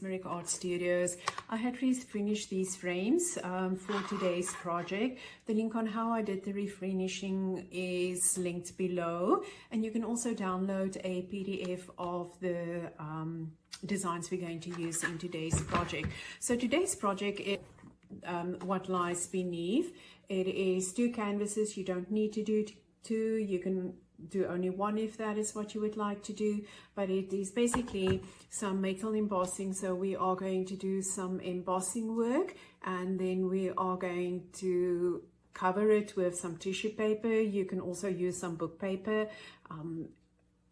Mesmeric Art Studios. I had refinished these frames for today's project. The link on how I did the refinishing is linked below, and you can also download a PDF of the designs we're going to use in today's project. So today's project is what lies beneath. It is 2 canvases. You don't need to do 2. You can do only 1 if that is what you would like to do, but it is basically some metal embossing. So we are going to do some embossing work, and then we are going to cover it with some tissue paper. You can also use some book paper,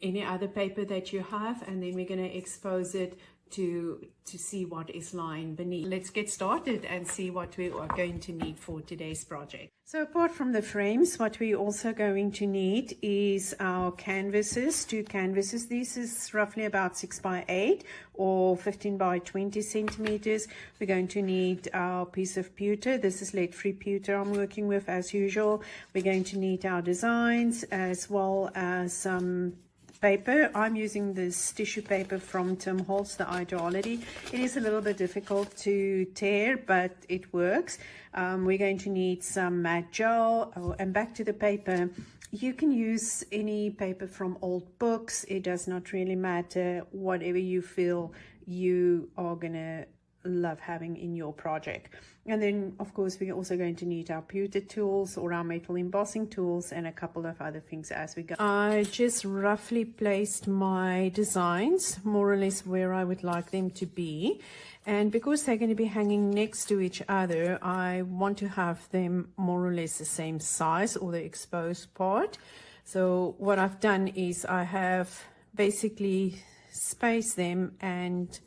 any other paper that you have, and then we're going to expose it to see what is lying beneath. Let's get started and see what we are going to need for today's project. So apart from the frames, what we're also going to need is our canvases, 2 canvases. This is roughly about 6 by 8 or 15 by 20 centimeters. We're going to need our piece of pewter. This is lead-free pewter I'm working with as usual. We're going to need our designs as well as some paper. I'm using this tissue paper from Timecodes, the ideality. It is a little bit difficult to tear, but it works. We're going to need some matte gel. And back to the paper, you can use any paper from old books. It does not really matter, whatever you feel you are gonna love having in your project. And then of course we're also going to need our pewter tools or our metal embossing tools and a couple of other things as we go. I just roughly placed my designs more or less where I would like them to be, and because they're going to be hanging next to each other, I want to have them more or less the same size, or the exposed part. So what I've done is I have basically spaced them and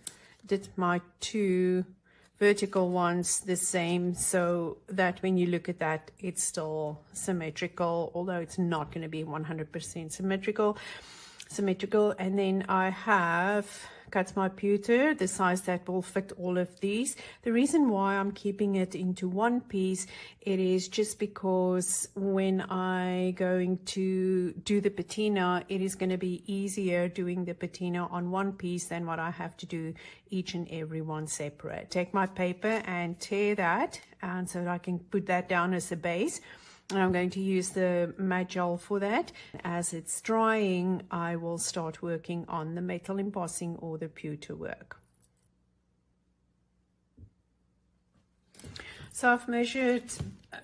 did my 2 vertical ones the same, so that when you look at that, it's still symmetrical, although it's not going to be 100% symmetrical. And then I have cut my pewter the size that will fit all of these. The reason why I'm keeping it into one piece, it is just because when I going to do the patina, it is going to be easier doing the patina on one piece than what I have to do each and every one separate. Take my paper and tear that, and so that I can put that down as a base. And I'm going to use the matte gel for that. As it's drying, I will start working on the metal embossing or the pewter work. So I've measured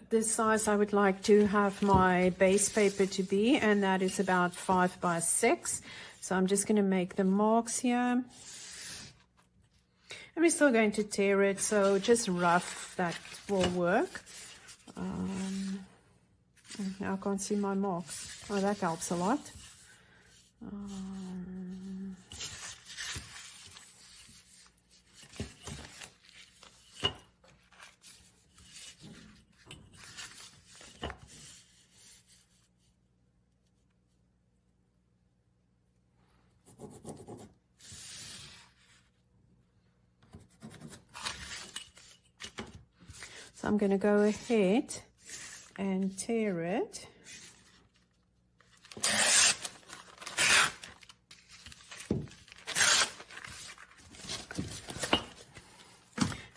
the size I would like to have my base paper to be, and that is about 5 by 6. So I'm just going to make the marks here. And we're still going to tear it, so just rough, that will work. Now I can't see my marks. Oh, that helps a lot. So I'm going to go ahead and tear it.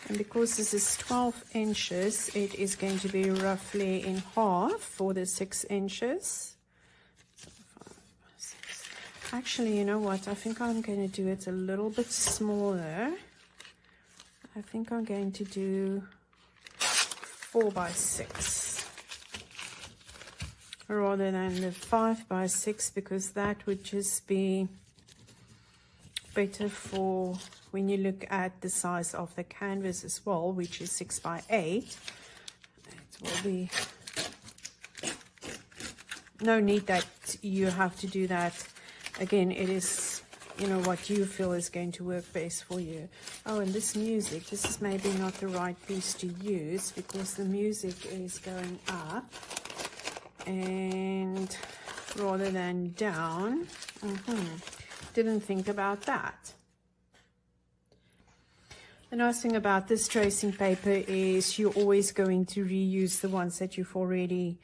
And because this is 12 inches, it is going to be roughly in half for the 6 inches. Actually, you know what? I think I'm going to do it a little bit smaller. I think I'm going to do 4 by 6. Rather than the 5 by 6, because that would just be better for when you look at the size of the canvas as well, which is 6 by 8. It will be no need that you have to do that. Again, it is, you know, what you feel is going to work best for you. Oh, and this music, this is maybe not the right piece to use because the music is going up and rather than down. Didn't think about that. The nice thing about this tracing paper is you're always going to reuse the ones that you've already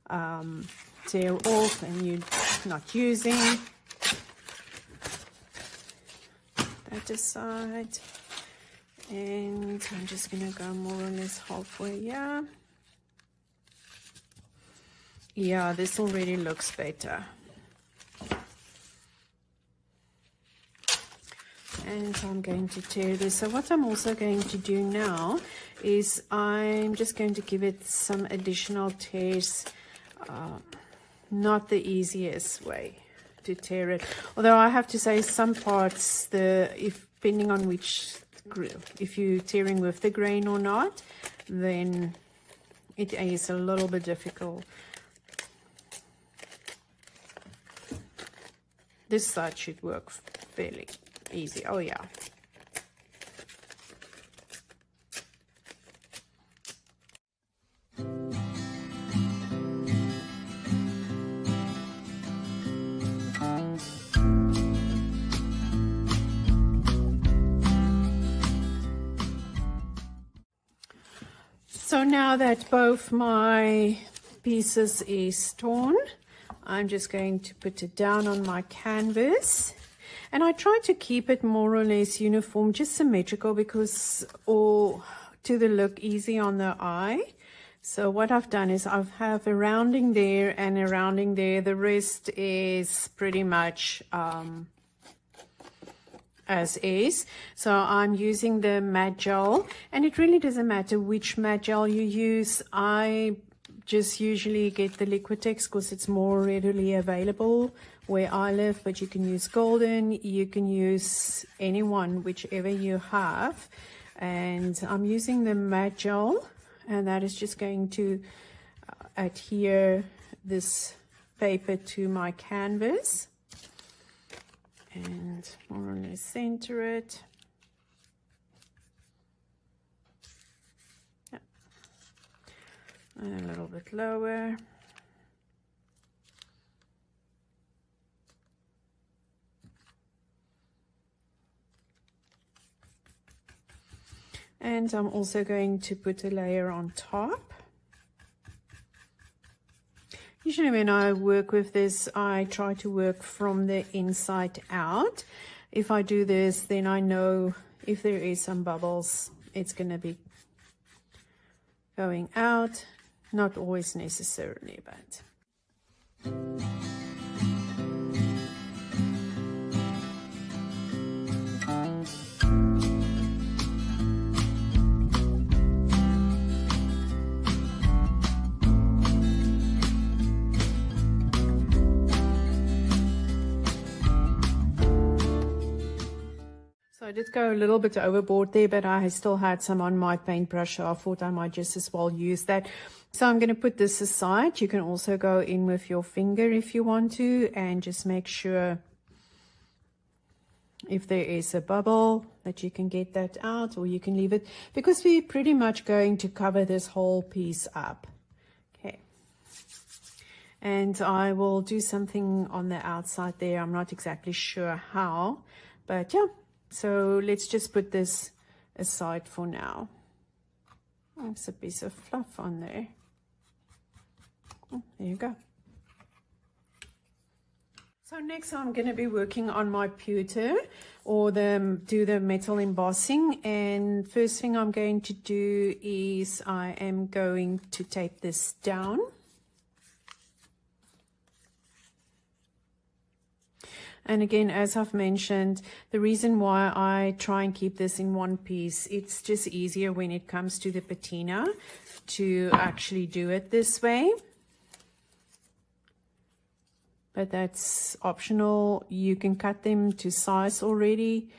tear off and you're not using. That aside, And I'm just going to go more or less halfway here. Yeah, this already looks better. And I'm going to tear this. So what I'm also going to do now is I'm just going to give it some additional tears. Not the easiest way to tear it. Although I have to say some parts, depending on which, if you're tearing with the grain or not, then it is a little bit difficult. This side should work fairly easy. Oh yeah. So now that both my pieces is torn, I'm just going to put it down on my canvas. And I try to keep it more or less uniform, just symmetrical, because to the look easy on the eye. So what I've done is I have a rounding there and a rounding there. The rest is pretty much as is. So I'm using the matte gel, and it really doesn't matter which matte gel you use. I just usually get the Liquitex because it's more readily available where I live, but you can use golden, you can use anyone, whichever you have. And I'm using the matte gel, and that is just going to adhere this paper to my canvas and more or less center it. Yeah. And a little bit lower. And I'm also going to put a layer on top. Usually when I work with this, I try to work from the inside out. If I do this, then I know if there is some bubbles, it's going to be going out. Not always necessarily, but... So I did go a little bit overboard there, but I still had some on my paintbrush, so I thought I might just as well use that. So I'm going to put this aside. You can also go in with your finger if you want to, and just make sure if there is a bubble that you can get that out, or you can leave it, because we're pretty much going to cover this whole piece up. Okay. And I will do something on the outside there. I'm not exactly sure how, but yeah. So let's just put this aside for now. There's a piece of fluff on there. Oh, there you go. So next I'm going to be working on my pewter, or do the metal embossing. And first thing I'm going to do is I am going to tape this down. And again, as I've mentioned, the reason why I try and keep this in one piece, it's just easier when it comes to the patina to actually do it this way. But that's optional. You can cut them to size already.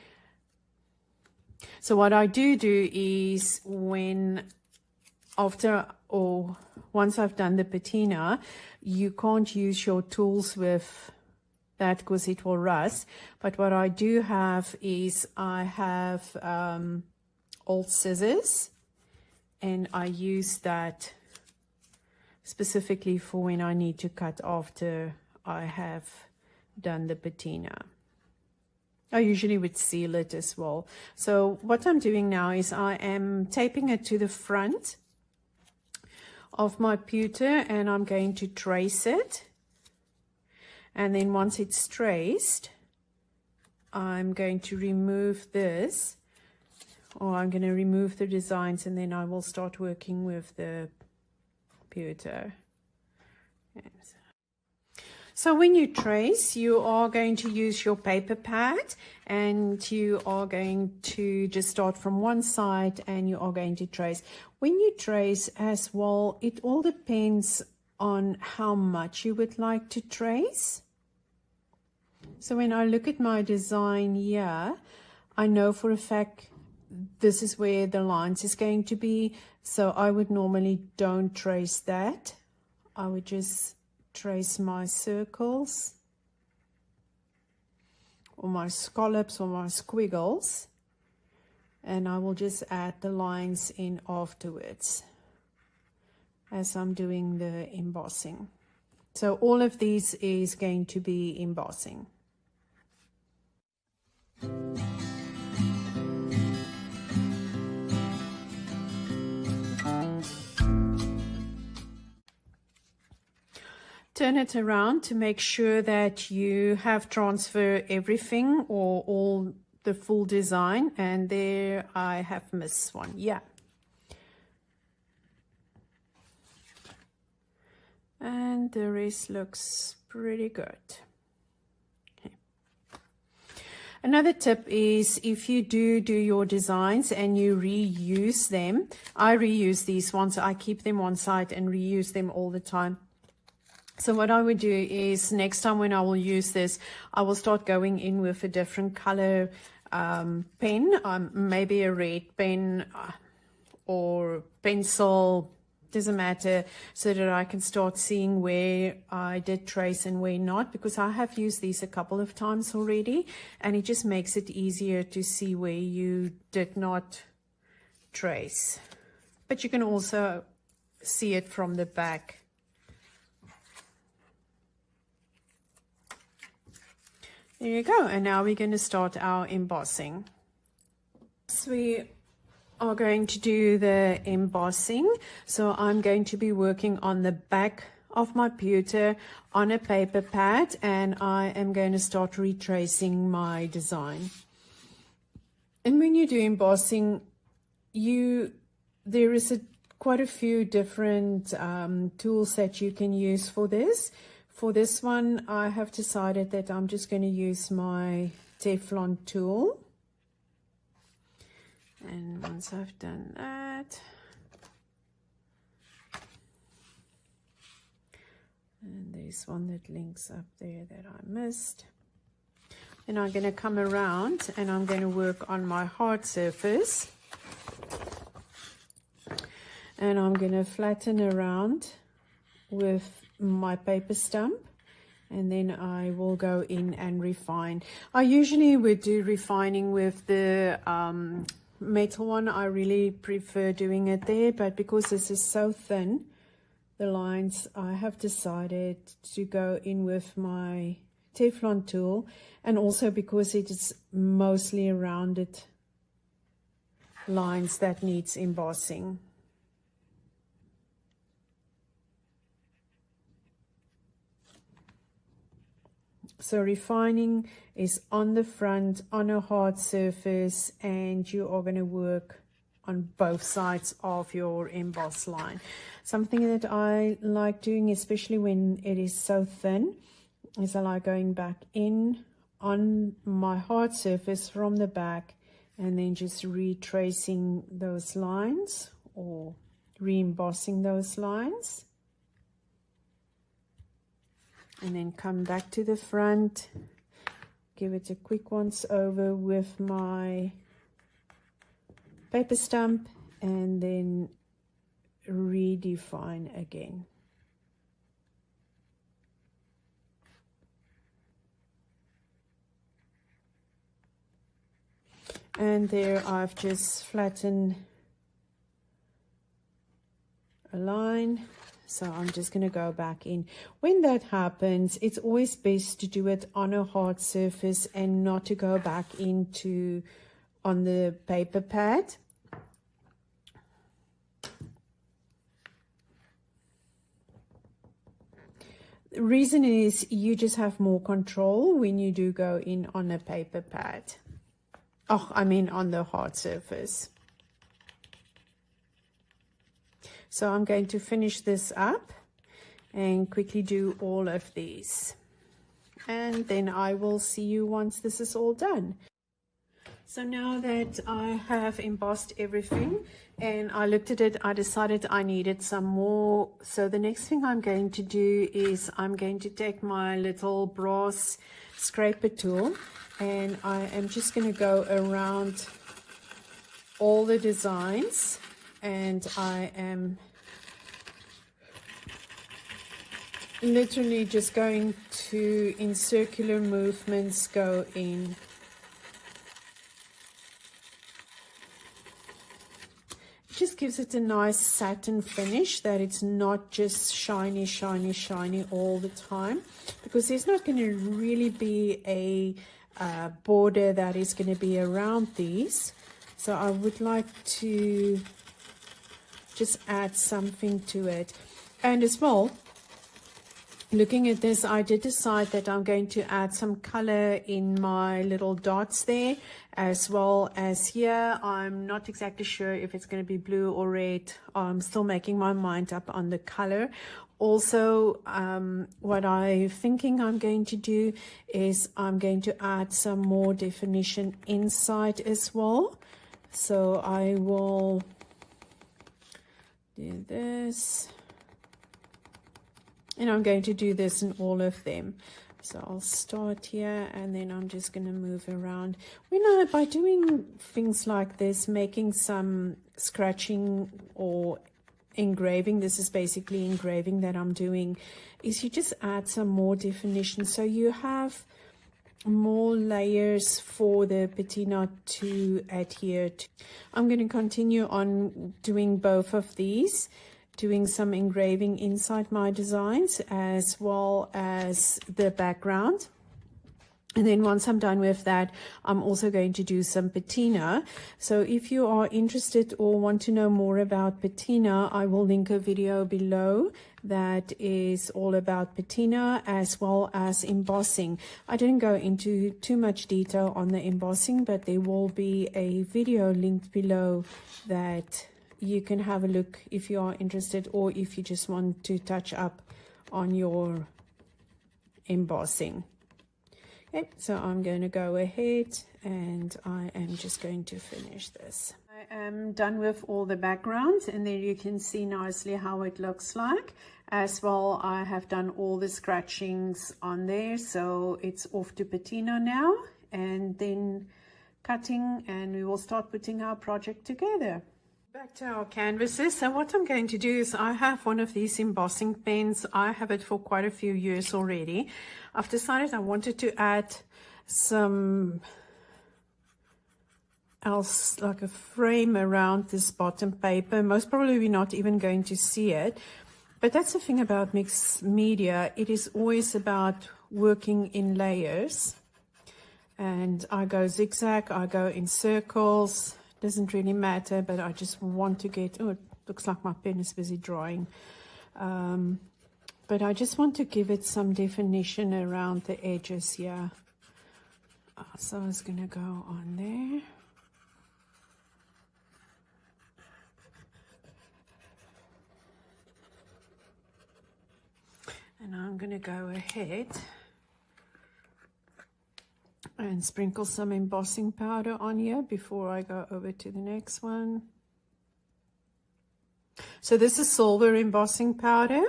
So what I do is once I've done the patina, you can't use your tools with that because it will rust. But what I do have is I have old scissors, and I use that specifically for when I need to cut after I have done the patina. I usually would seal it as well. So what I'm doing now is I am taping it to the front of my pewter, and I'm going to trace it. And then once it's traced, I'm going to remove this or I'm going to remove the designs, and then I will start working with the pEWTER. So when you trace, you are going to use your paper pad, and you are going to just start from one side and you are going to trace. When you trace as well, it all depends on how much you would like to trace. So when I look at my design here, I know for a fact this is where the lines is going to be. So I would normally don't trace that. I would just trace my circles or my scallops or my squiggles, and I will just add the lines in afterwards as I'm doing the embossing. So all of these is going to be embossing. Turn it around to make sure that you have transferred everything or all the full design, and there I have missed one. Yeah. And the rest looks pretty good. Okay. Another tip is if you do your designs and you reuse them, I reuse these ones, I keep them on site and reuse them all the time. So what I would do is next time when I will use this, I will start going in with a different color pen, maybe a red pen or pencil, doesn't matter, so that I can start seeing where I did trace and where not, because I have used these a couple of times already, and it just makes it easier to see where you did not trace. But you can also see it from the back. There you go, and now we're going to start our embossing. So we are going to do the embossing. So I'm going to be working on the back of my pEWTER on a paper pad, and I am going to start retracing my design. And when you do embossing, there is quite a few different tools that you can use for this. For this one, I have decided that I'm just going to use my Teflon tool. And once I've done that, and there's one that links up there that I missed. And I'm going to come around and I'm going to work on my hard surface. And I'm going to flatten around with my paper stump, and then I will go in and refine. I usually would do refining with the metal one. I really prefer doing it there, but because this is so thin, the lines, I have decided to go in with my Teflon tool, and also because it is mostly rounded lines that needs embossing. So refining is on the front, on a hard surface, and you are going to work on both sides of your emboss line. Something that I like doing, especially when it is so thin, is I like going back in on my hard surface from the back and then just retracing those lines or re-embossing those lines. And then come back to the front, give it a quick once over with my paper stump, and then redefine again. And there I've just flattened a line. So I'm just going to go back in. When that happens, it's always best to do it on a hard surface and not to go back into on the paper pad. The reason is you just have more control when you do go in on a paper pad. Oh, I mean on the hard surface. So I'm going to finish this up and quickly do all of these. And then I will see you once this is all done. So now that I have embossed everything and I looked at it, I decided I needed some more. So the next thing I'm going to do is I'm going to take my little brass scraper tool and I am just going to go around all the designs, and I am literally just going to, in circular movements, go in. It just gives it a nice satin finish, that it's not just shiny, shiny, shiny all the time, because there's not going to really be a border that is going to be around these. So I would like to just add something to it. And as well, looking at this, I did decide that I'm going to add some color in my little dots there, as well as here. I'm not exactly sure if it's going to be blue or red. I'm still making my mind up on the color. Also, what I'm thinking I'm going to do is I'm going to add some more definition inside as well. So I will do this. And I'm going to do this in all of them. So I'll start here and then I'm just going to move around. By doing things like this, making some scratching or engraving, this is basically engraving that I'm doing, is you just add some more definition. So you have more layers for the patina to adhere to. I'm going to continue on doing both of these, doing some engraving inside my designs as well as the background. And then once I'm done with that, I'm also going to do some patina. So if you are interested or want to know more about patina, I will link a video below that is all about patina as well as embossing. I didn't go into too much detail on the embossing, but there will be a video linked below that you can have a look if you are interested, or if you just want to touch up on your embossing. Okay, so I'm going to go ahead and I am just going to finish this. I am done with all the backgrounds, and then you can see nicely how it looks like. As well, I have done all the scratchings on there, so it's off to patina now, and then cutting, and we will start putting our project together. Back to our canvases. So what I'm going to do is I have one of these embossing pens. I have it for quite a few years already. I've decided I wanted to add some else, like a frame around this bottom paper. Most probably we're not even going to see it. But that's the thing about mixed media. It is always about working in layers. And I go zigzag, I go in circles. Doesn't really matter, but I just want to get, oh, it looks like my pen is busy drawing. But I just want to give it some definition around the edges here. So I was going to go on there. And I'm going to go ahead and sprinkle some embossing powder on here before I go over to the next one. So this is silver embossing powder.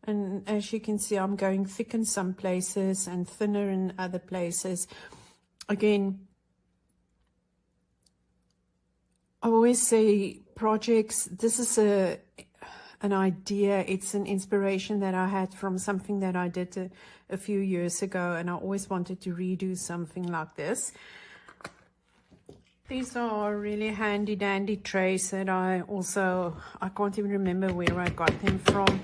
And as you can see, I'm going thick in some places and thinner in other places. Again, I always say projects, this is an idea, it's an inspiration that I had from something that I did a few years ago, and I always wanted to redo something like this. These are really handy dandy trays that I can't even remember where I got them from.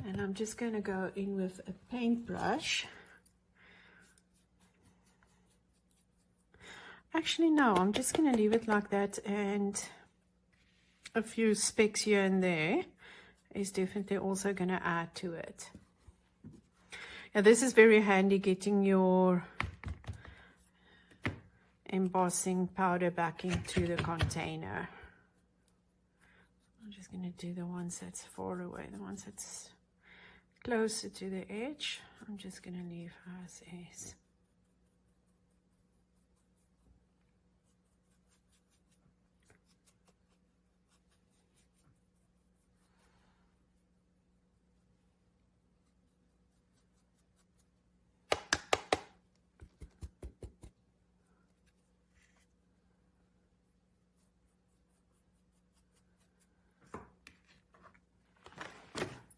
And I'm just going to go in with a paintbrush. Actually, no, I'm just going to leave it like that, and a few specks here and there, is definitely also going to add to it. Now this is very handy, getting your embossing powder back into the container. I'm just going to do the ones that's far away, the ones that's closer to the edge. I'm just going to leave as is.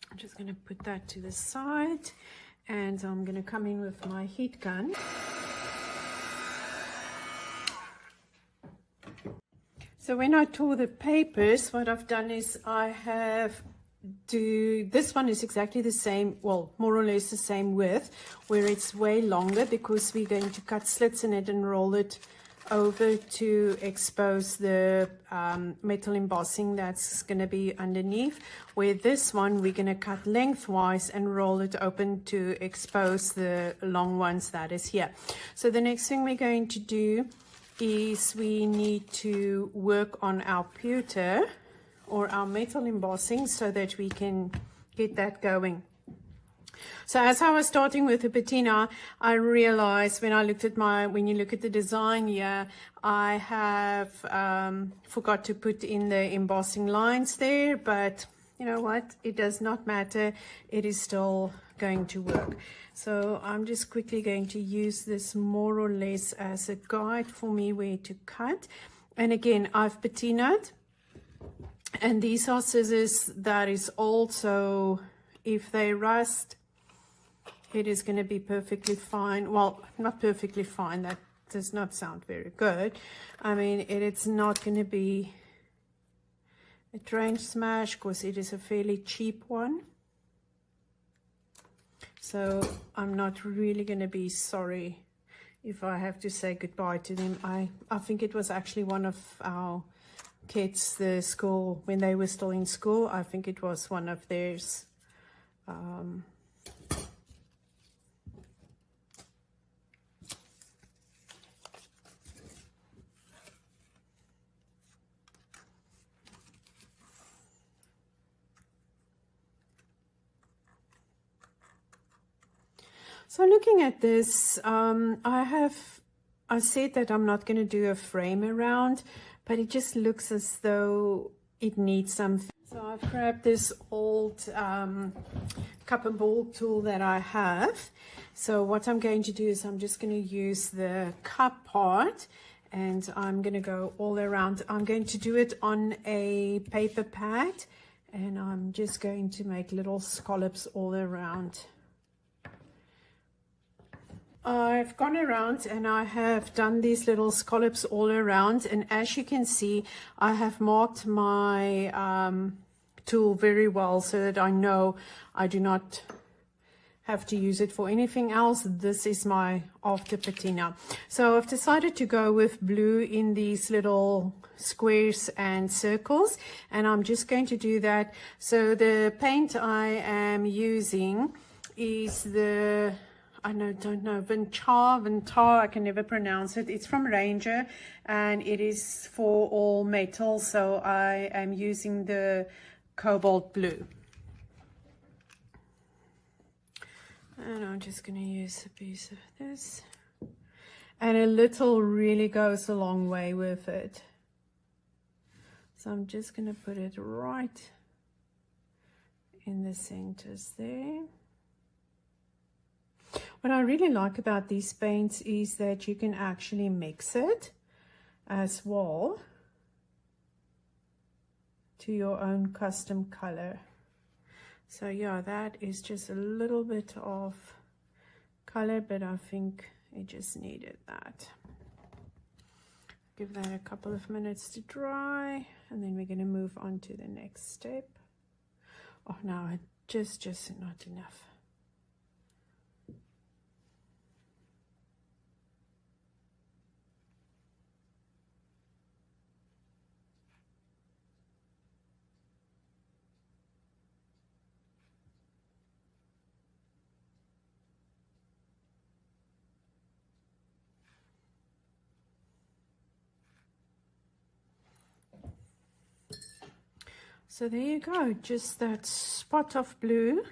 I'm just going to put that to the side, and I'm going to come in with my heat gun. So when I tore the papers, what I've done is I have this one is exactly the same, well, more or less the same width, where it's way longer because we're going to cut slits in it and roll it over to expose the metal embossing that's going to be underneath, where this one we're going to cut lengthwise and roll it open to expose the long ones that is here. So the next thing we're going to do is we need to work on our pewter or our metal embossing so that we can get that going. So as I was starting with the patina, I realized when you look at the design here, I have forgot to put in the embossing lines there, but you know what? It does not matter. It is still going to work. So I'm just quickly going to use this more or less as a guide for me where to cut. And again, I've patinaed, and these are scissors that is also, if they rust, it is going to be perfectly fine. Well, not perfectly fine. That does not sound very good. I mean, it's not going to be a train smash because it is a fairly cheap one. So I'm not really going to be sorry if I have to say goodbye to them. I think it was actually one of our kids, the school, when they were still in school, I think it was one of theirs. So looking at this, I said that I'm not going to do a frame around, but it just looks as though it needs something. So I've grabbed this old cup and ball tool that I have. So what I'm going to do is I'm just going to use the cup part, and I'm going to go all around. I'm going to do it on a paper pad, and I'm just going to make little scallops all around. I've gone around and I have done these little scallops all around, and as you can see, I have marked my tool very well so that I know I do not have to use it for anything else. This is my after patina. So I've decided to go with blue in these little squares and circles, and I'm just going to do that. So the paint I am using is the don't know, Vintar, I can never pronounce it. It's from Ranger, and it is for all metal, so I am using the cobalt blue. And I'm just going to use a piece of this. And a little really goes a long way with it. So I'm just going to put it right in the centers there. What I really like about these paints is that you can actually mix it as well to your own custom color. So yeah, that is just a little bit of color, but I think it just needed that. Give that a couple of minutes to dry, and then we're going to move on to the next step. Oh no, just not enough. So there you go, just that spot of blue.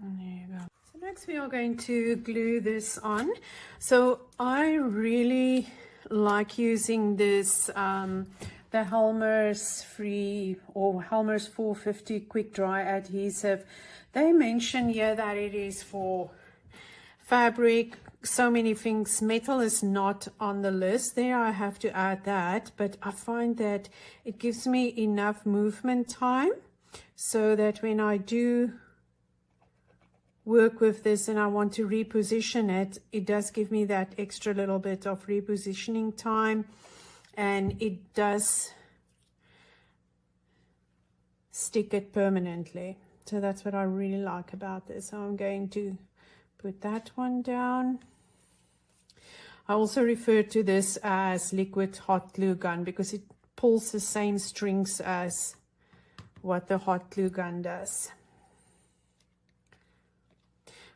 And there you go. So next we are going to glue this on. So I really like using this, the Helmer's free or Helmer's 450 quick dry adhesive. They mention here that it is for fabric, so many things. Metal is not on the list there, I have to add that, but I find that it gives me enough movement time so that when I do work with this and I want to reposition it, it does give me that extra little bit of repositioning time, and it does stick it permanently. So that's what I really like about this. So I'm going to put that one down. I also refer to this as liquid hot glue gun because it pulls the same strings as what the hot glue gun does.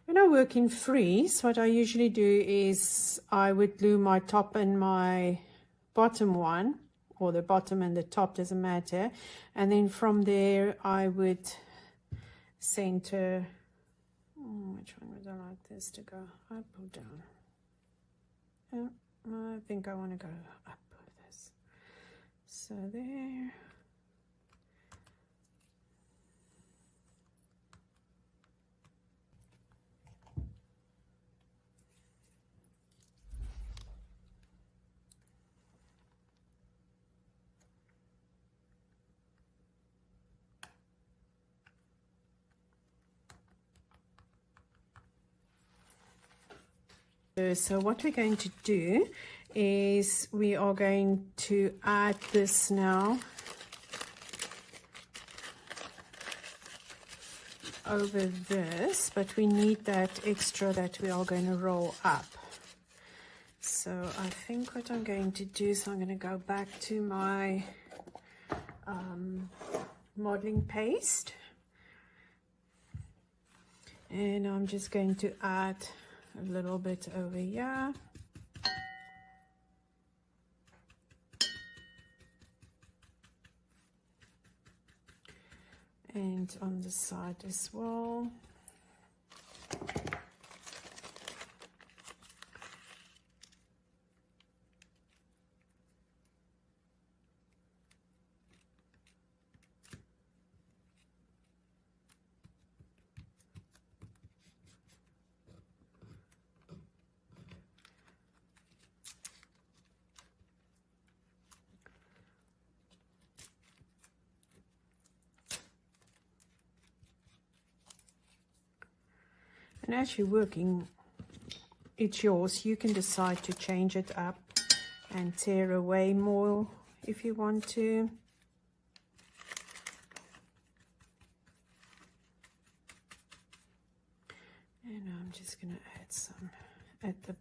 When I work in freeze, what I usually do is I would glue my top and my bottom one, or the bottom and the top, doesn't matter, and then from there I would center. Which one would I like this to go? Up or down? I think I want to go up with this. So there. So what we're going to do is we are going to add this now over this, but we need that extra that we are going to roll up. So I think what I'm going to do is I'm going to go back to my modeling paste, and I'm just going to add a little bit over here. And on the side as well. And as you're working, it's yours. You can decide to change it up and tear away more if you want to. And I'm just going to add some at the,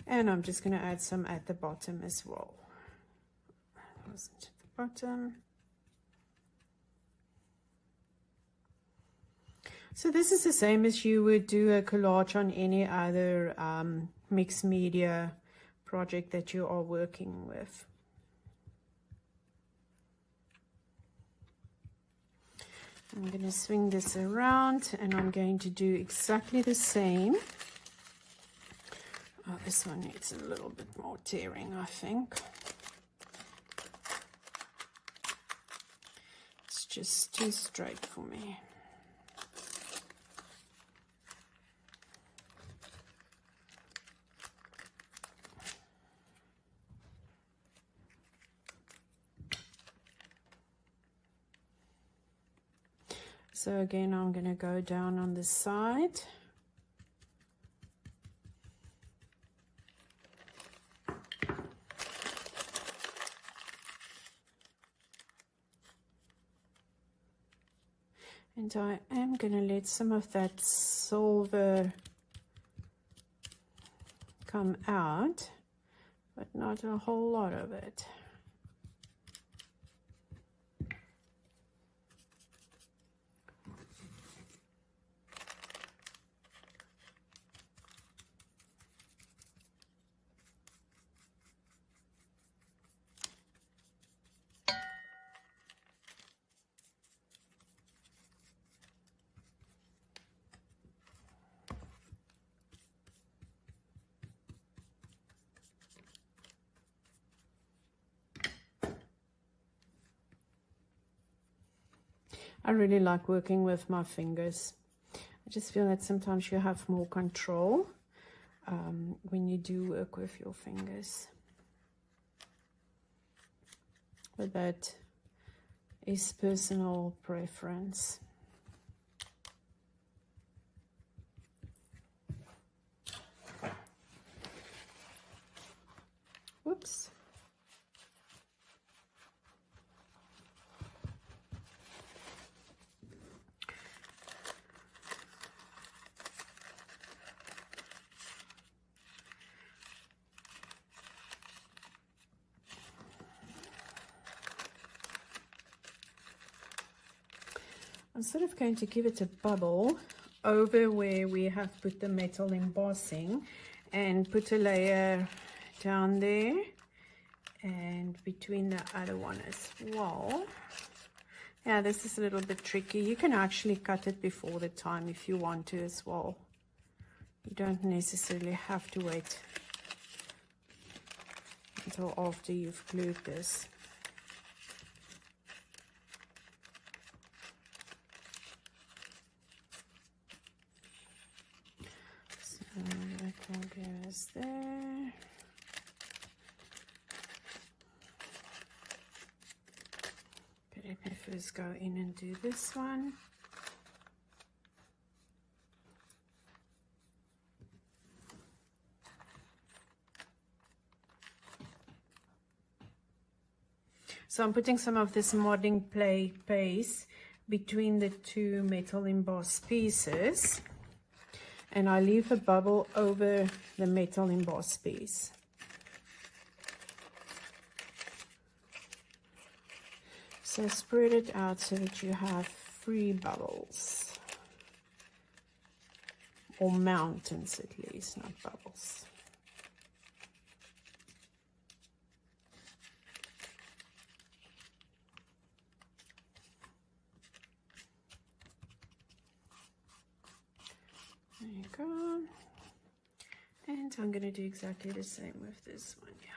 and I'm just going to add some at the bottom as well. Wasn't at the bottom. So this is the same as you would do a collage on any other mixed media project that you are working with. I'm going to swing this around and I'm going to do exactly the same. Oh, this one needs a little bit more tearing, I think. It's just too straight for me. So again, I'm going to go down on the side. And I am going to let some of that silver come out, but not a whole lot of it. I really like working with my fingers. I just feel that sometimes you have more control when you do work with your fingers. But that is personal preference. Whoops. I'm sort of going to give it a bubble over where we have put the metal embossing and put a layer down there and between the other one as well. Yeah, this is a little bit tricky. You can actually cut it before the time if you want to as well. You don't necessarily have to wait until after you've glued this. That will get us there. But let me first go in and do this one. So I'm putting some of this modeling clay paste between the two metal embossed pieces. And I leave a bubble over the metal embossed piece. So spread it out so that you have 3 bubbles. Or mountains at least, not bubbles. There you go. And I'm going to do exactly the same with this one, yeah.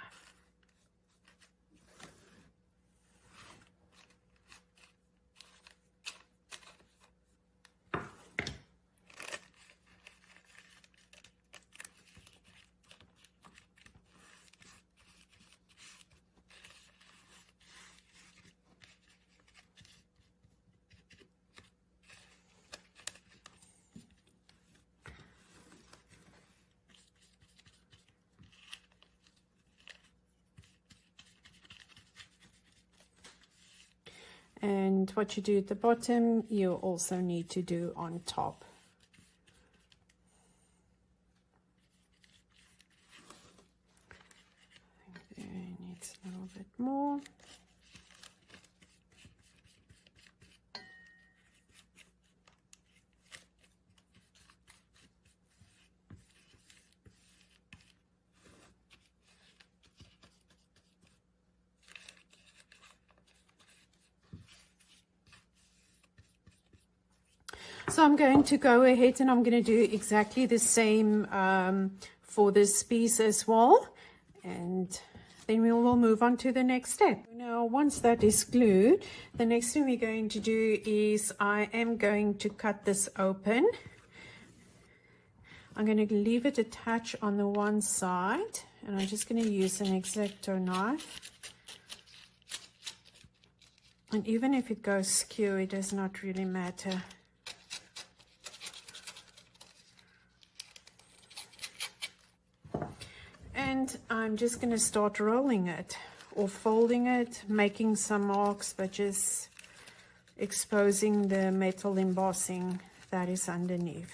And what you do at the bottom, you also need to do on top. I think there needs a little bit more. So I'm going to go ahead and I'm going to do exactly the same for this piece as well. And then we will move on to the next step. Now, once that is glued, the next thing we're going to do is I am going to cut this open. I'm going to leave it attached on the one side. And I'm just going to use an X-Acto knife. And even if it goes skew, it does not really matter. And I'm just going to start rolling it or folding it, making some marks, but just exposing the metal embossing that is underneath.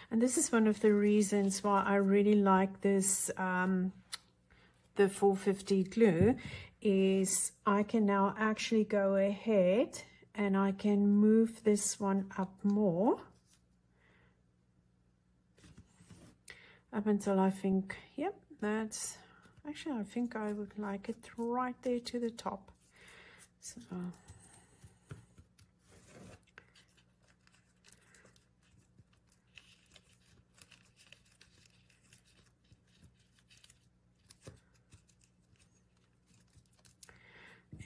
And this is one of the reasons why I really like this, the 450 glue, is I can now actually go ahead and I can move this one up more. Up until I think, yep, that's Actually, I think I would like it right there to the top. So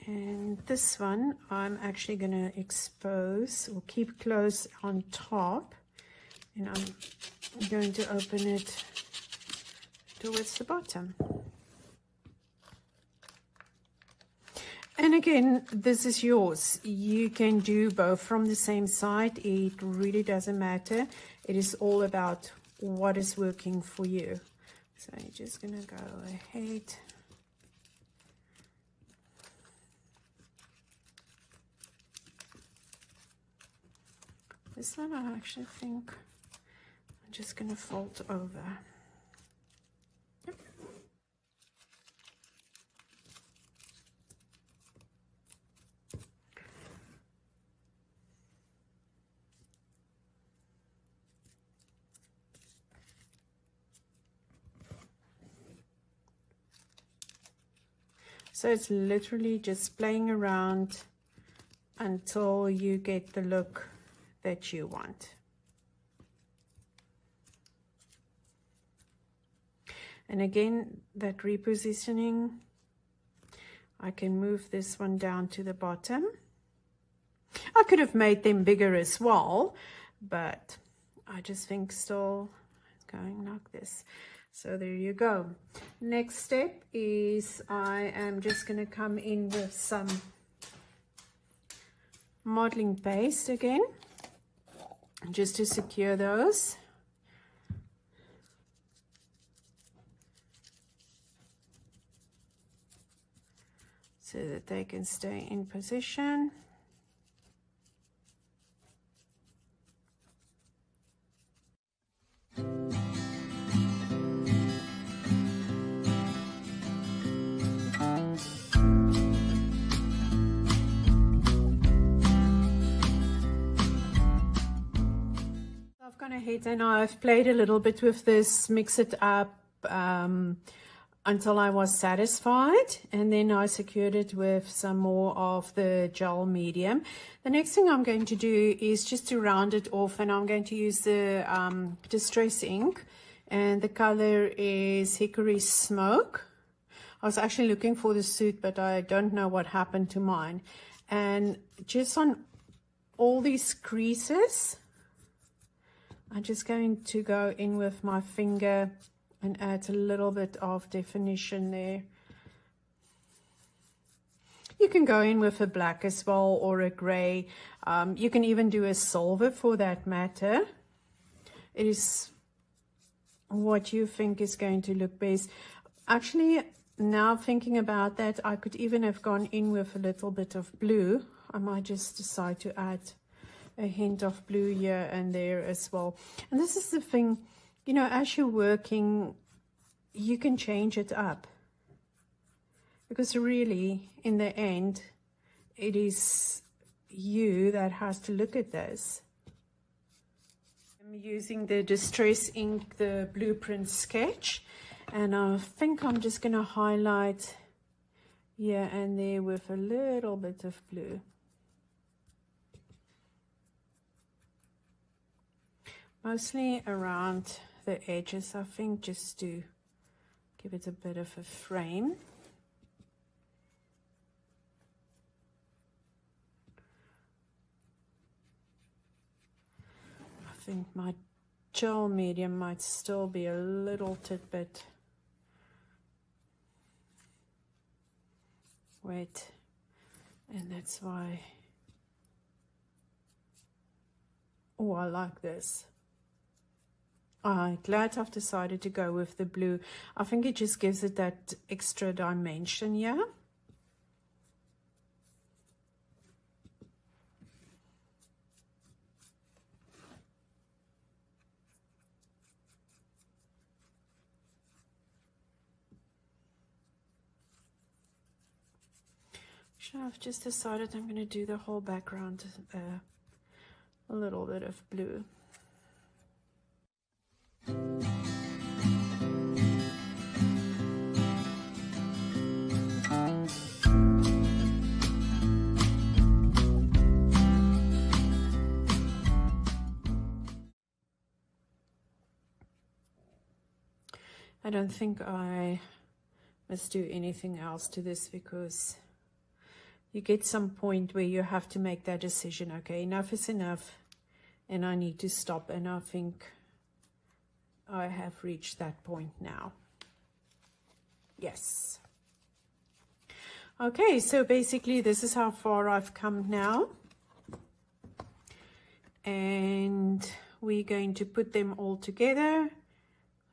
and this one I'm actually going to expose or keep close on top, and I'm going to open it towards the bottom. And again, this is yours. You can do both from the same side. It really doesn't matter. It is all about what is working for you. So you're just going to go ahead. This one I actually think I'm just going to fold over. Yep. So it's literally just playing around until you get the look that you want. And again, that repositioning, I can move this one down to the bottom. I could have made them bigger as well, but I just think still going like this. So there you go. Next step is I am just going to come in with some modeling paste again, just to secure those. So that they can stay in position. I've gone ahead and I've played a little bit with this, mix it up until I was satisfied, and then I secured it with some more of the gel medium. The next thing I'm going to do is just to round it off, and I'm going to use the Distress ink, and the color is Hickory Smoke. I was actually looking for the suit, but I don't know what happened to mine. And just on all these creases, I'm just going to go in with my finger and add a little bit of definition there. You can go in with a black as well, or a gray. You can even do a silver for that matter. It is what you think is going to look best. Actually, now thinking about that, I could even have gone in with a little bit of blue. I might just decide to add a hint of blue here and there as well. And this is the thing, you know, as you're working, you can change it up, because really in the end it is you that has to look at this. I'm using the Distress ink, the Blueprint Sketch, and I think I'm just going to highlight here and there with a little bit of blue. Mostly around the edges, I think, just to give it a bit of a frame. I think my gel medium might still be a little tidbit wet, and that's why. Oh, I like this. I'm glad I've decided to go with the blue. I think it just gives it that extra dimension here. So I've just decided I'm going to do the whole background a little bit of blue. I don't think I must do anything else to this, because you get some point where you have to make that decision. Okay, enough is enough and I need to stop, and I think I have reached that point now. Yes. Okay, so basically this is how far I've come now, and we're going to put them all together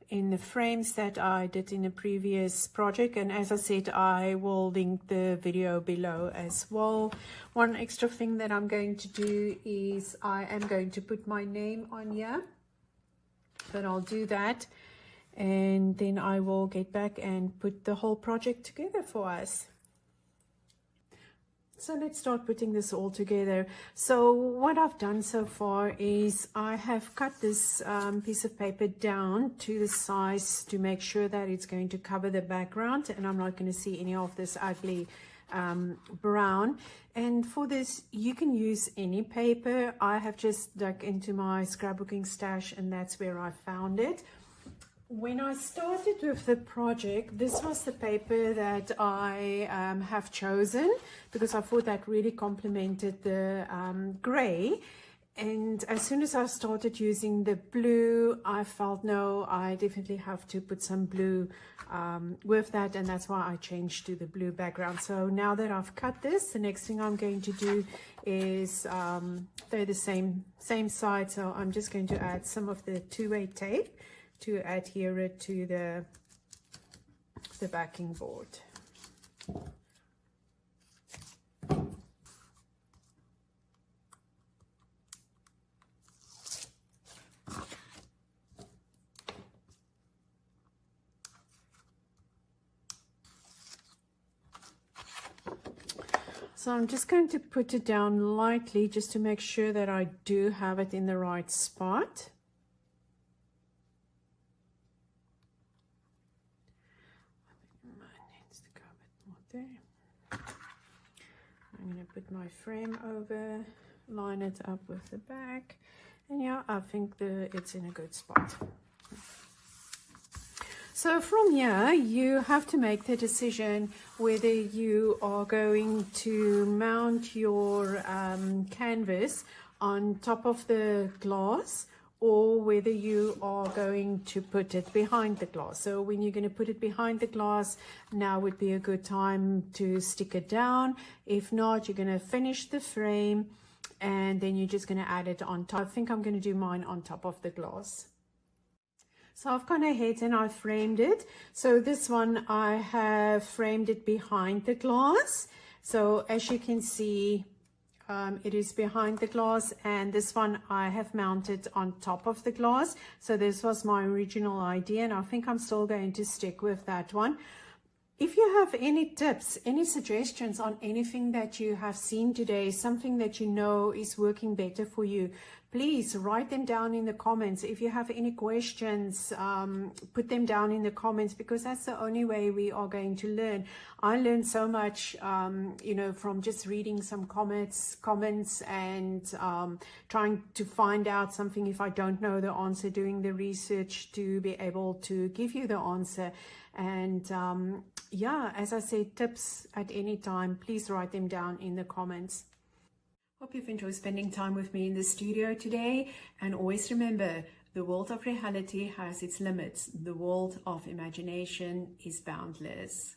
in the frames that I did in the previous project. And as I said, I will link the video below as well. One extra thing that I'm going to do is I am going to put my name on here, but I'll do that and then I will get back and put the whole project together for us. So let's start putting this all together. So what I've done so far is I have cut this piece of paper down to the size to make sure that it's going to cover the background, and I'm not going to see any of this ugly brown. And for this you can use any paper. I have just dug into my scrapbooking stash and that's where I found it. When I started with the project, this was the paper that I have chosen because I thought that really complemented the gray. And as soon as I started using the blue, I felt, no, I definitely have to put some blue with that, and that's why I changed to the blue background. So now that I've cut this, the next thing I'm going to do is they're the same side, so I'm just going to add some of the two-way tape to adhere it to the backing board. So I'm just going to put it down lightly just to make sure that I do have it in the right spot. I'm going to put my frame over, line it up with the back, and yeah, I think it's in a good spot. So from here you have to make the decision whether you are going to mount your canvas on top of the glass or whether you are going to put it behind the glass. So when you're going to put it behind the glass, now would be a good time to stick it down. If not, you're going to finish the frame and then you're just going to add it on top. I think I'm going to do mine on top of the glass. So I've gone ahead and I framed it. So this one I have framed it behind the glass. So as you can see, it is behind the glass, and this one I have mounted on top of the glass. So this was my original idea, and I think I'm still going to stick with that one. If you have any tips, any suggestions on anything that you have seen today, something that you know is working better for you, please write them down in the comments. If you have any questions, put them down in the comments, because that's the only way we are going to learn. I learned so much, you know, from just reading some comments and trying to find out something if I don't know the answer, doing the research to be able to give you the answer. And yeah, as I said, tips at any time, please write them down in the comments. Hope you've enjoyed spending time with me in the studio today, and always remember, the world of reality has its limits. The world of imagination is boundless.